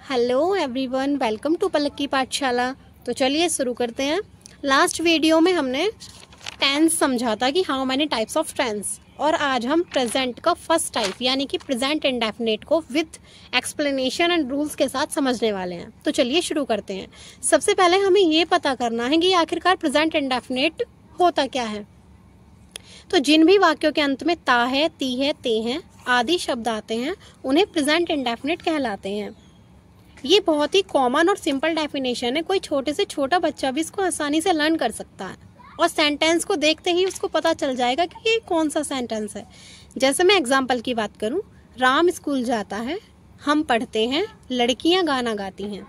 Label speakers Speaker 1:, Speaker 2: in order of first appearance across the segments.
Speaker 1: Hello everyone, welcome to पलक की पाठशाला। तो चलिए शुरू करते हैं। लास्ट वीडियो में हमने टेंस समझा था कि how many types of tense, और आज हम प्रेजेंट का फर्स्ट टाइप यानी कि प्रेजेंट इंडेफिनिट को विद एक्सप्लेनेशन एंड रूल्स के साथ समझने वाले हैं। तो चलिए शुरू करते हैं। सबसे पहले हमें ये पता करना है कि आखिरकार प्रेजेंट इंडेफिनिट होता क्या है। तो जिन भी वाक्यों के अंत में ता है, ती है, ते हैं आदि शब्द आते हैं उन्हें प्रेजेंट इंडेफिनिट कहलाते हैं। ये बहुत ही कॉमन और सिंपल डेफिनेशन है। कोई छोटे से छोटा बच्चा भी इसको आसानी से लर्न कर सकता है और सेंटेंस को देखते ही उसको पता चल जाएगा कि ये कौन सा सेंटेंस है। जैसे मैं एग्जांपल की बात करूं, राम स्कूल जाता है, हम पढ़ते हैं, लड़कियां गाना गाती हैं।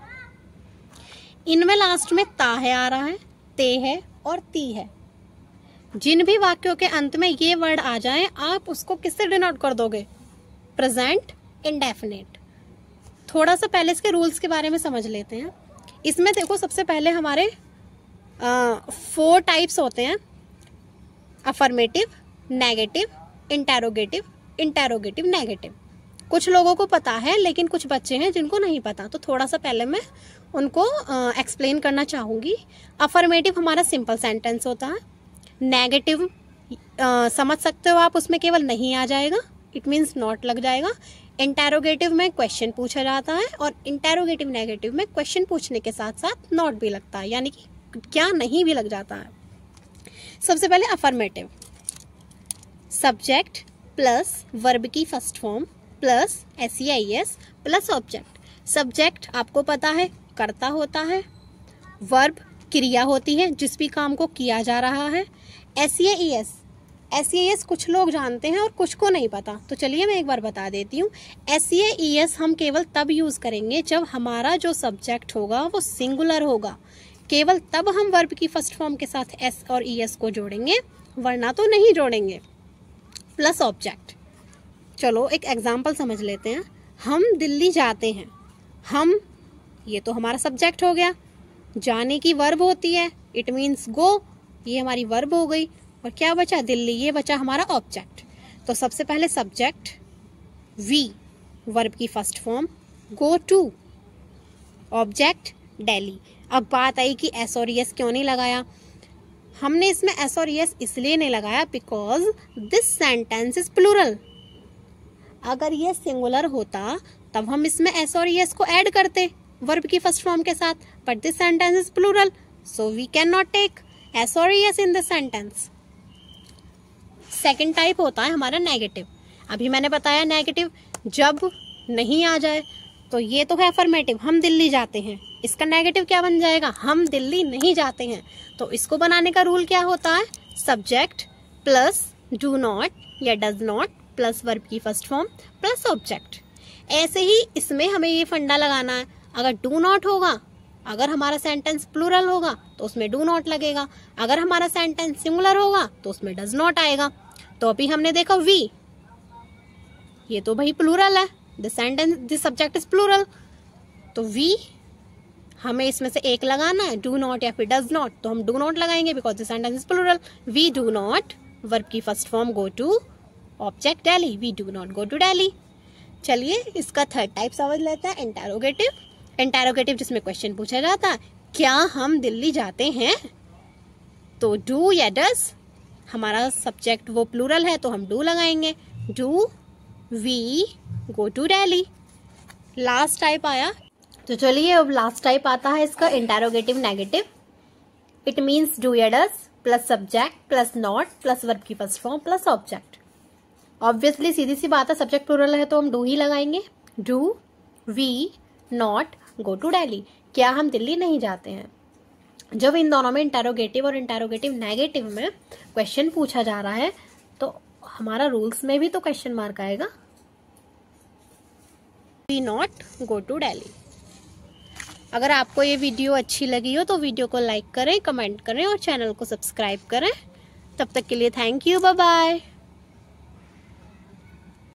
Speaker 1: इनमें लास्ट में ता है आ रहा है, ते है और ती है। जिन भी वाक्यों के अंत में ये वर्ड आ जाएं, आप उसको किससे डिनोट कर दोगे? Present indefinite. थोड़ा सा पहले इसके रूल्स के बारे में समझ लेते हैं। इसमें देखो, सबसे पहले हमारे 4 टाइप्स होते हैं: affirmative, negative, interrogative, interrogative negative. कुछ लोगों को पता है लेकिन कुछ बच्चे हैं जिनको नहीं पता, तो थोड़ा सा पहले मैं उनको एक्सप्लेन करना चाहूँगी। अफर्मेटिव हमारा सिंपल सेंटेंस होता है। नेगेटिव समझ सकते हो आप, उसमें केवल नहीं आ जाएगा, इट मीन्स नॉट लग जाएगा। इंटेरोगेटिव में क्वेश्चन पूछा जाता है और इंटेरोगेटिव नेगेटिव में क्वेश्चन पूछने के साथ साथ नॉट भी लगता है, यानी कि क्या नहीं भी लग जाता है। सबसे पहले अफर्मेटिव, सब्जेक्ट प्लस वर्ब की first form plus SEIS plus object. Subject आपको पता है कर्ता होता है, वर्ब क्रिया होती है जिस भी काम को किया जा रहा है। SEIS कुछ लोग जानते हैं और कुछ को नहीं पता, तो चलिए मैं एक बार बता देती हूँ। SEIS हम केवल तब यूज़ करेंगे जब हमारा जो सब्जेक्ट होगा वो सिंगुलर होगा। केवल तब हम वर्ब की फर्स्ट फॉर्म के साथ S और ES को जोड़ेंगे, वरना तो नहीं जोड़ेंगे। Plus object. चलो एक एग्जाम्पल समझ लेते हैं। हम दिल्ली जाते हैं, हम, ये तो हमारा सब्जेक्ट हो गया। जाने की वर्ब होती है, इट मीन्स गो, ये हमारी वर्ब हो गई। और क्या बचा? दिल्ली, ये बचा हमारा ऑब्जेक्ट। तो सबसे पहले सब्जेक्ट वी, वर्ब की first form, go to, object Delhi. अब बात आई कि S और ES क्यों नहीं लगाया। हमने इसमें S और ES इसलिए नहीं लगाया because this sentence is plural. अगर ये सिंगुलर होता तब हम इसमें S और ES को ऐड करते वर्ब की फर्स्ट फॉर्म के साथ, but this sentence is plural, so we can not take S और ES in this sentence. Second type होता है हमारा नेगेटिव। अभी मैंने बताया नेगेटिव जब नहीं आ जाए, तो ये तो है अफर्मेटिव, हम दिल्ली जाते हैं, इसका नेगेटिव क्या बन जाएगा? हम दिल्ली नहीं जाते हैं। तो इसको बनाने का रूल क्या होता है? सब्जेक्ट प्लस डू नॉट या डज नॉट प्लस वर्ब की फर्स्ट फॉर्म प्लस ऑब्जेक्ट। ऐसे ही इसमें हमें ये फंडा लगाना है। अगर डू नॉट होगा, अगर हमारा सेंटेंस प्लूरल होगा तो उसमें डू नॉट लगेगा, अगर हमारा सेंटेंस सिंगुलर होगा तो उसमें डज नॉट आएगा। तो अभी हमने देखा वी, ये तो भाई प्लूरल है, this sentence, this subject is plural, तो वी हमें इसमें से एक लगाना है, डू नॉट या फिर डज नॉट, तो हम डू नॉट लगाएंगे because this sentence is plural. We do not, verb की first form go to, object Delhi, we do not go to Delhi. चलिए इसका थर्ड टाइप समझ लेते हैं, इंटेरोगेटिव। इंटेरोगेटिव जिसमें क्वेश्चन पूछा जाता है, क्या हम दिल्ली जाते हैं? तो डू या डज, हमारा सब्जेक्ट वो प्लूरल है तो हम डू लगाएंगे, do we go to Delhi. Last type आया, तो चलिए अब लास्ट टाइप आता है इसका interrogative negative. It means do या does plus subject plus not plus verb की first form plus object. Obviously सीधी सी बात है, सब्जेक्ट प्लूरल है तो हम डू ही लगाएंगे, do we not go to Delhi. क्या हम दिल्ली नहीं जाते हैं? जब इन दोनों में इंटेरोगेटिव और इंटेरोगेटिव नेगेटिव में क्वेश्चन पूछा जा रहा है तो हमारा रूल्स में भी तो क्वेश्चन मार्क आएगा, we not go to Delhi. अगर आपको ये वीडियो अच्छी लगी हो तो वीडियो को लाइक करें, कमेंट करें और चैनल को सब्सक्राइब करें। तब तक के लिए थैंक यू, बाय बाय।